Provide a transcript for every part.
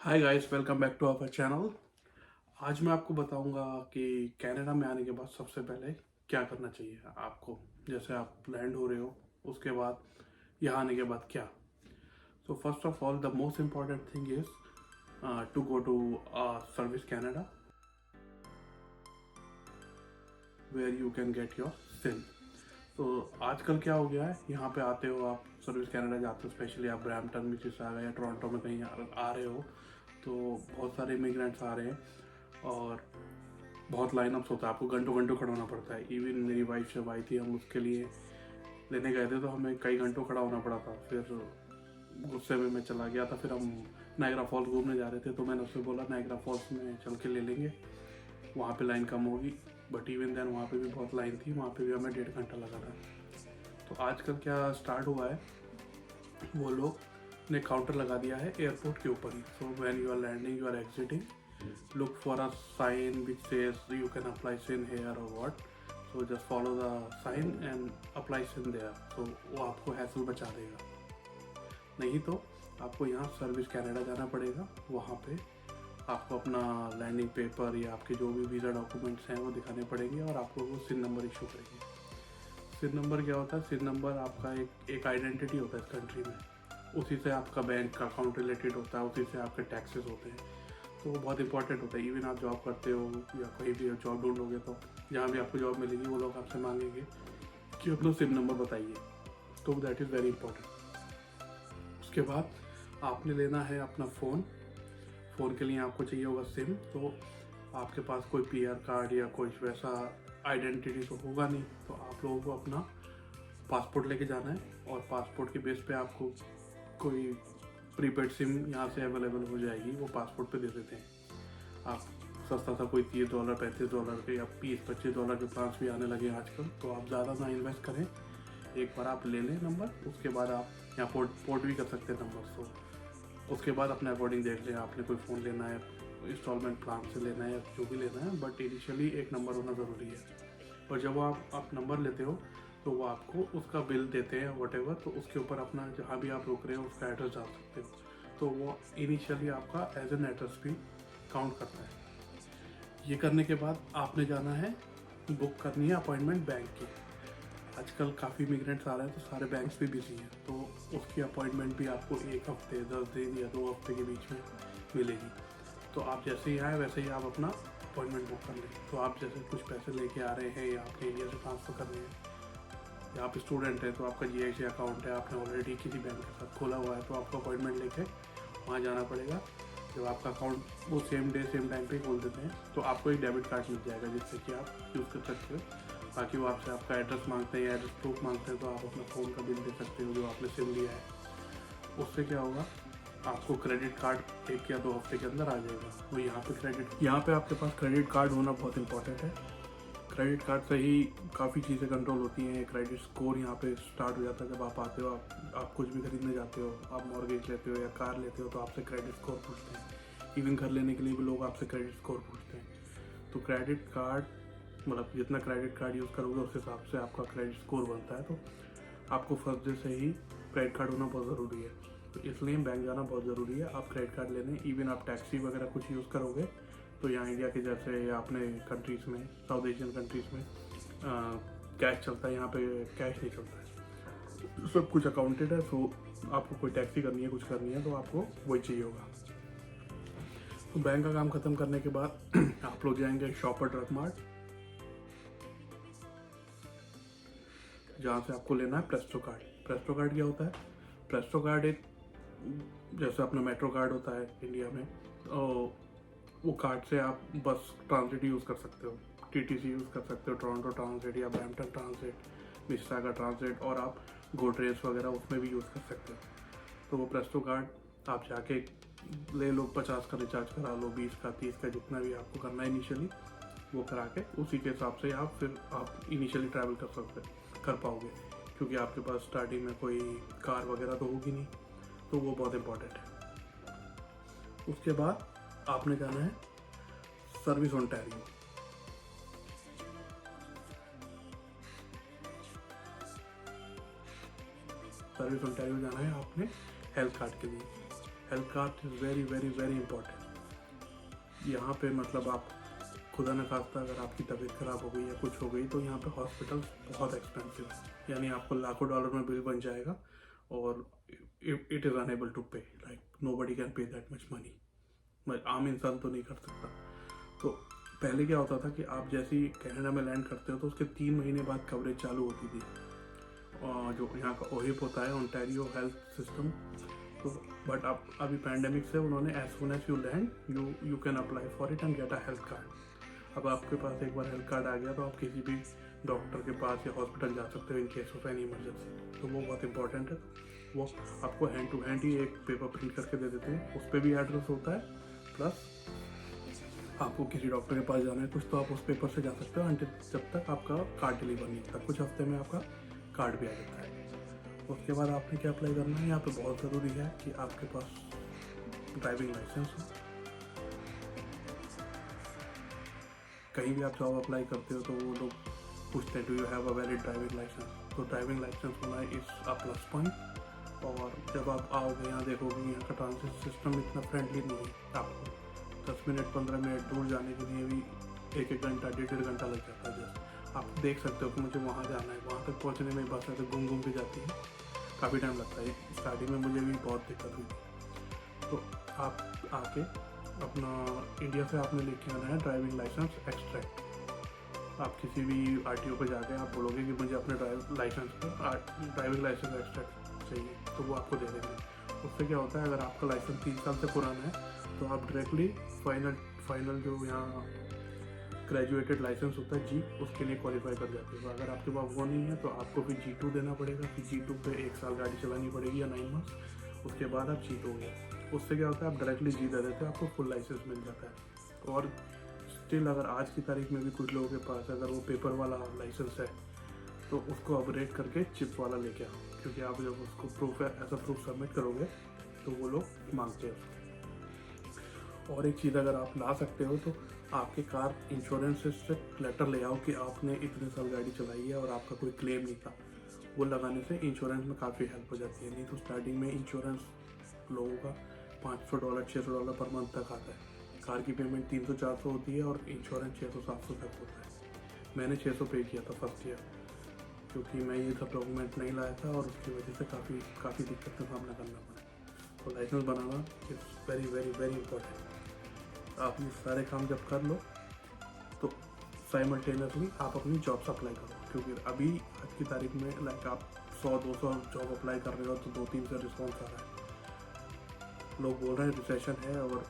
Hi guys, welcome back to our channel. आज मैं आपको बताऊंगा कि कनाडा में आने के बाद सबसे पहले क्या करना चाहिए आपको। जैसे आप लैंड हो रहे हो, उसके बाद यहाँ आने के बाद क्या। So first of all, the most important thing is to go to service Canada where you can get your SIM. तो आजकल क्या हो गया है, यहाँ पे आते हो आप, सर्विस कनाडा जाते हो, स्पेशली आप ब्रैम्पटन मिसिसागा या टोरंटो में कहीं आ रहे हो, तो बहुत सारे इमिग्रेंट्स आ रहे हैं और बहुत लाइनअप्स होता है, आपको घंटों घंटों खड़ा होना पड़ता है। इवन मेरी वाइफ जब आई थी, हम उसके लिए लेने गए थे तो हमें कई घंटों खड़ा होना पड़ा था। फिर गुस्से में मैं चला गया था। फिर हम नायग्रा फॉल्स घूमने जा रहे थे, तो मैंने उससे बोला नायग्रा फॉल्स में चल के ले लेंगे, वहाँ पे लाइन कम होगी। बट इवन देन वहाँ पे भी बहुत लाइन थी, वहाँ पे भी हमें 1.5 घंटा लगा था। तो आजकल क्या स्टार्ट हुआ है, वो लोग ने काउंटर लगा दिया है एयरपोर्ट के ऊपर ही। So when you are landing, you are exiting, look for a sign which says you can apply sin here or what. So just follow the sign and apply sin there. So वो आपको hassle बचा देगा। नहीं तो आपको यहाँ service Canada जाना पड़ेगा। वहाँ पे आपको अपना लैंडिंग पेपर या आपके जो भी वीज़ा डॉक्यूमेंट्स हैं वो दिखाने पड़ेंगे और आपको वो सिन नंबर इशू करेंगे। सिन नंबर क्या होता है? सिन नंबर आपका एक आइडेंटिटी होता है इस कंट्री में। उसी से आपका बैंक का अकाउंट रिलेटेड होता है, उसी से आपके टैक्सेस होते हैं। तो वो बहुत इंपॉर्टेंट होता है। इवन आप जॉब करते हो या कहीं भी जॉब ढूंढोगे, तो जहाँ भी आपको जॉब मिलेगी वो लोग आपसे मांगेंगे कि अपना सिम नंबर बताइए। तो दैट इज़ वेरी इंपॉर्टेंट। उसके बाद आपने लेना है अपना फ़ोन। फ़ोन के लिए आपको चाहिए होगा सिम। तो आपके पास कोई पीआर कार्ड या कोई वैसा आइडेंटिटी तो होगा नहीं, तो आप लोगों को अपना पासपोर्ट लेके जाना है और पासपोर्ट के बेस पे आपको कोई प्रीपेड सिम यहाँ से अवेलेबल हो जाएगी, वो पासपोर्ट पे दे देते हैं। आप सस्ता सा कोई $30 $35 के या $20-25 के प्लान्स भी आने लगे आजकल। तो आप ज़्यादा ना इन्वेस्ट करें, एक बार आप ले लें नंबर, उसके बाद आप यहाँ पोर्ट भी कर सकते हैं नंबर। तो उसके बाद अपने अकॉर्डिंग देख लें, आपने कोई फ़ोन लेना है, इंस्टॉलमेंट प्लान से लेना है या जो भी लेना है, बट इनिशियली एक नंबर होना ज़रूरी है। और जब आप नंबर लेते हो तो वो आपको उसका बिल देते हैं वटेवर, तो उसके ऊपर अपना जहाँ भी आप रुक रहे हो उसका एड्रेस डाल सकते हो। तो वो इनिशियली आपका एज एन एड्रेस भी काउंट करता है। ये करने के बाद आपने जाना है, बुक करनी है अपॉइंटमेंट बैंक की। आजकल काफ़ी इमिग्रेंट्स आ रहे हैं तो सारे बैंक्स भी बिजी हैं, तो उसकी अपॉइंटमेंट भी आपको 1 हफ्ते 10 दिन या 2 हफ्ते के बीच में मिलेगी। तो आप जैसे ही आए वैसे ही आप अपना अपॉइंटमेंट बुक कर लें। तो आप जैसे कुछ पैसे लेके आ रहे हैं या आपने इंडिया से ट्रांसफ़र करने हैं, या आप स्टूडेंट हैं तो आपका GIC अकाउंट है, आपने ऑलरेडी किसी बैंक के साथ खोला हुआ है, तो आपको अपॉइंटमेंट लेके वहाँ जाना पड़ेगा। जब आपका अकाउंट वो सेम डे सेम टाइम पे खोल देते हैं, तो आपको एक डेबिट कार्ड मिल जाएगा जिससे कि आप यूज़ कर सकते हो। बाकी वो आपसे आपका एड्रेस मांगते हैं या एड्रेस प्रूफ मांगते हैं, तो आप अपना फ़ोन का बिल दे सकते हो जो आपने सिम लिया है। उससे क्या होगा, आपको क्रेडिट कार्ड 1 या 2 हफ्ते के अंदर आ जाएगा। वो यहाँ पे आपके पास क्रेडिट कार्ड होना बहुत इंपॉर्टेंट है। क्रेडिट कार्ड से ही काफ़ी चीज़ें कंट्रोल होती हैं। क्रेडिट स्कोर यहाँ पे स्टार्ट हो जाता है। जब आप आते हो, आप कुछ भी खरीदने जाते हो, आप मॉर्गेज लेते हो या कार लेते हो, तो आपसे क्रेडिट स्कोर पूछते हैं। इवन घर लेने के लिए भी लोग आपसे क्रेडिट स्कोर पूछते हैं। तो क्रेडिट कार्ड, मतलब जितना क्रेडिट कार्ड यूज़ करोगे उस हिसाब से आपका क्रेडिट स्कोर बनता है। तो आपको फर्स्ट डे से ही क्रेडिट कार्ड होना बहुत ज़रूरी है। तो इसलिए बैंक जाना बहुत ज़रूरी है। आप क्रेडिट कार्ड लेने, इवन आप टैक्सी वगैरह कुछ यूज़ करोगे तो यहाँ इंडिया के जैसे या अपने कंट्रीज़ में, साउथ एशियन कंट्रीज़ में कैश चलता है, यहाँ पे कैश नहीं चलता है। सब कुछ अकाउंटेड है। सो आपको कोई टैक्सी करनी है, कुछ करनी है, तो आपको वही चाहिए होगा। तो बैंक का काम ख़त्म करने के बाद आप लोग जाएंगे शॉपर ड्रग मार्ट, जहाँ से आपको लेना है प्रेस्टो कार्ड। प्रेस्टो कार्ड क्या होता है? प्रेस्टो कार्ड एक, जैसे अपना मेट्रो कार्ड होता है इंडिया में, तो वो कार्ड से आप बस ट्रांजिट यूज़ कर सकते हो, TTC यूज़ कर सकते हो, टोरंटो ट्रांजिट या ब्रैम्पटन ट्रांजिट, मिसिसागा ट्रांजिट, और आप गोल्ड रेस वगैरह उसमें भी यूज़ कर सकते हो। तो वो प्रेस्टो कार्ड आप जाके ले लो, 50 का रिचार्ज करा लो, 20 का, 30 का, जितना भी आपको करना है इनिशियली, वो करा के उसी के हिसाब से आप इनिशियली ट्रैवल कर पाओगे, क्योंकि आपके पास स्टार्टिंग में कोई कार वगैरह तो होगी नहीं। तो वो बहुत इंपॉर्टेंट है। उसके बाद आपने जाना है सर्विस ओंटारियो। सर्विस ओंटारियो जाना है आपने हेल्थ कार्ड के लिए। Health card is very very very important. यहाँ पे मतलब आप खुदा न खास्ता अगर आपकी तबीयत ख़राब हो गई या कुछ हो गई तो यहाँ पे हॉस्पिटल बहुत एक्सपेंसिव है, यानी आपको लाखों डॉलर में बिल बन जाएगा और इट इज़ अनेबल टू पे, like nobody can pay that much money, मतलब आम इंसान तो नहीं कर सकता। तो पहले क्या होता था कि आप जैसे ही कनाडा में लैंड करते हो तो उसके 3 महीने बाद कवरेज चालू होती थी, और जो यहाँ का ओहिप होता है ओंटारियो हेल्थ सिस्टम। तो बट अब अभी पैंडेमिक से उन्होंने as soon as you land you can apply for it and get a health card. अब आपके पास एक बार हेल्थ कार्ड आ गया तो आप किसी भी डॉक्टर के पास या हॉस्पिटल जा सकते हो in case of any emergency. तो वो बहुत इंपॉर्टेंट है। वो आपको हैंड टू हैंड ही एक पेपर प्रिंट करके दे देते हैं, उस पर भी एड्रेस होता है, प्लस आपको किसी डॉक्टर के पास जाना है कुछ तो आप उस पेपर से जा सकते हो अंटिल जब तक आपका कार्ड डिलीवर नहीं होता। कुछ हफ्ते में आपका कार्ड भी आ जाता है। उसके बाद आपने क्या अप्लाई करना है, यहाँ पे बहुत ज़रूरी है कि आपके पास ड्राइविंग लाइसेंस हो। कहीं भी आप जॉब अप्लाई करते हो तो वो लोग पूछते हैं do you have a valid driving licence. तो ड्राइविंग लाइसेंस होना इज़ अ प्लस पॉइंट। और जब आप आओगे यहाँ देखोगे यहाँ का ट्रांजिट सिस्टम इतना फ्रेंडली नहीं है। आपको 10 मिनट 15 मिनट दूर जाने के लिए भी 1-1 घंटा 1.5 घंटा लग जाता है। जस्ट आप देख सकते हो कि मुझे वहाँ जाना है, वहाँ तक पहुँचने में बस ऐसे घूम के जाती है, काफ़ी टाइम लगता है। स्टार्टिंग में मुझे भी बहुत दिक्कत हुई थी। तो आप आके अपना इंडिया से आपने लेके आना है ड्राइविंग लाइसेंस एक्सट्रैक्ट। आप किसी भी RTO पे जाके आप बोलोगे कि मुझे अपने ड्राइविंग लाइसेंस एक्सट्रैक्ट चाहिए, तो वो आपको दे देंगे। उससे क्या होता है, अगर आपका लाइसेंस 3 साल से पुराना है तो आप डायरेक्टली फाइनल जो यहाँ ग्रेजुएटेड लाइसेंस होता है G, उसके लिए क्वालिफाई कर जाते हो। अगर आपके पास वो नहीं है तो आपको फिर G2 देना पड़ेगा। फिर G2 पे 1 साल गाड़ी चलानी पड़ेगी या 9 मंथ्स, उसके बाद आप G2 हो गए। उससे क्या होता है, आप डायरेक्टली G दे देते हो, आपको फुल लाइसेंस मिल जाता है। और स्टिल अगर आज की तारीख में भी कुछ लोगों के पास अगर वो पेपर वाला लाइसेंस है तो उसको अपग्रेड करके चिप वाला लेके आओ, क्योंकि आप जब उसको proof as a proof submit करोगे तो वो लोग मांगते हैं उसको। और एक चीज़ अगर आप ला सकते हो तो आपके कार इंश्योरेंस से लेटर ले आओ कि आपने इतने साल गाड़ी चलाई है और आपका कोई क्लेम नहीं था। वो लगाने से इंश्योरेंस में काफ़ी हेल्प हो जाती है। नहीं तो स्टार्टिंग में इंश्योरेंस लोगों का $500 $600 पर मंथ तक आता है। कार की पेमेंट 300-400 होती है और इंश्योरेंस 600-700 तक होता है। मैंने 600 पे किया था फर्स्ट ईयर, क्योंकि मैं ये सब डॉक्यूमेंट नहीं लाया था और उसकी वजह से काफ़ी दिक्कत का सामना करना पड़ा। तो लाइसेंस बनाना is very very very important. आप ये सारे काम जब कर लो तो साइमल्टेनियसली आप अपनी जॉब्स अप्लाई करो, क्योंकि अभी आज की तारीख में लाइक आप 100-200 जॉब अप्लाई कर रहे हो तो 2-3 से रिस्पॉन्स आ रहा है। लोग बोल रहे हैं रिसेशन है, और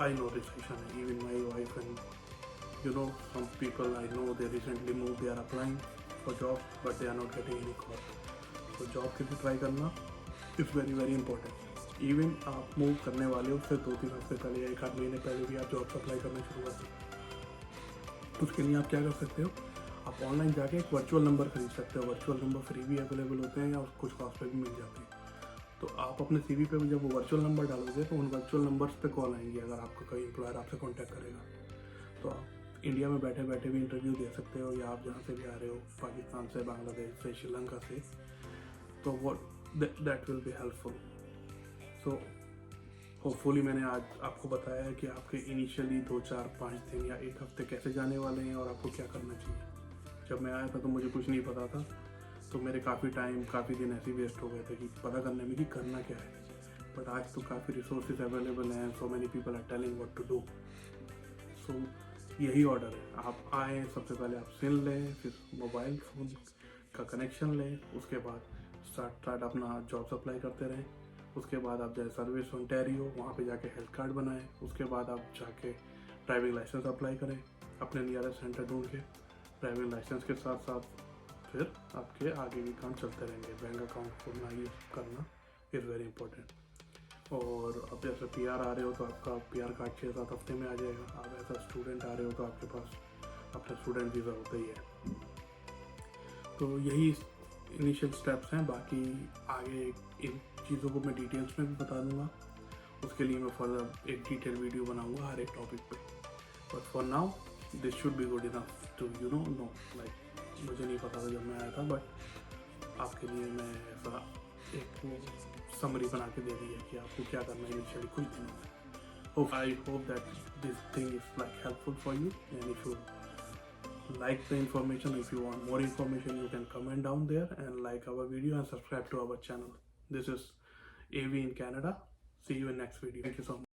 आई नो रिसेशन है। Even my wife and some people I know, they recently moved, they are applying for jobs but they are not getting any call. So job के लिए ट्राई करना is very very important. Even आप move करने वाले हो उससे 2-3 हफ्ते पहले या 1-8 महीने पहले भी आप जॉब अप्लाई करना शुरू कर सकते हो। उसके लिए आप क्या कर सकते हो, आप ऑनलाइन जाके एक वर्चुअल नंबर खरीद सकते हो। वर्चुअल नंबर फ्री भी अवेलेबल होते हैं या कुछ कॉस्ट पे भी मिल जाते हैं। तो आप अपने CV पे भी जब वो वर्चुअल नंबर डालोगे तो उन वर्चुअल नंबर्स पे कॉल आएंगे अगर आपका कोई एम्प्लॉयर आपसे कॉन्टैक्ट करेगा। तो आप इंडिया में बैठे बैठे भी इंटरव्यू दे सकते हो, या आप जहाँ से भी आ रहे हो, पाकिस्तान से, बांग्लादेश से, श्रीलंका से, तो वो that will be helpful. So hopefully मैंने आज आपको बताया है कि आपके इनिशियली 2-4-5 दिन या 1 हफ्ते कैसे जाने वाले हैं और आपको क्या करना चाहिए। जब मैं आया था तो मुझे कुछ नहीं पता था, तो मेरे काफ़ी दिन ऐसे वेस्ट हो गए थे कि पता करने में कि करना क्या है। बट आज तो काफ़ी रिसोर्सेज अवेलेबल हैं, so many people are telling what to do. So यही ऑर्डर है, आप आए, सबसे पहले आप सिम लें, फिर मोबाइल फ़ोन का कनेक्शन लें, उसके बाद स्टार्ट अपना जॉब्स अप्लाई करते रहें। उसके बाद आप जाए सर्विस ओंटारियो, वहाँ पे जाके हेल्थ कार्ड बनाएं। उसके बाद आप जाके ड्राइविंग लाइसेंस अप्लाई करें अपने नियरेस्ट सेंटर ढूंढ के। ड्राइविंग लाइसेंस के साथ साथ फिर आपके आगे भी काम चलते रहेंगे। बैंक अकाउंट खोलना, ये करना इज़ वेरी इंपॉर्टेंट। और अब जैसे PR आ रहे हो तो आपका PR कार्ड 6-7 हफ्ते में आ जाएगा। आप ऐसा स्टूडेंट आ रहे हो तो आपके पास अपना स्टूडेंट वीज़ा होता ही है। तो यही इनिशियल स्टेप्स हैं। बाकी आगे इन चीज़ों को मैं डिटेल्स में भी बता दूंगा। उसके लिए मैं फर्दर एक डिटेल वीडियो बनाऊंगा हर एक टॉपिक पे। But for now this should be good enough to know like मुझे नहीं पता था जब मैं आया था, बट आपके लिए मैं ऐसा एक समरी बना के दे दी है कि आपको क्या करना है इनिशियली कुछ दिनों में. I hope that this thing is like helpful for you, and if you like the information, if you want more information, you can comment down there and like our video and subscribe to our channel. This is AV in Canada. See you in next video. Thank you so much.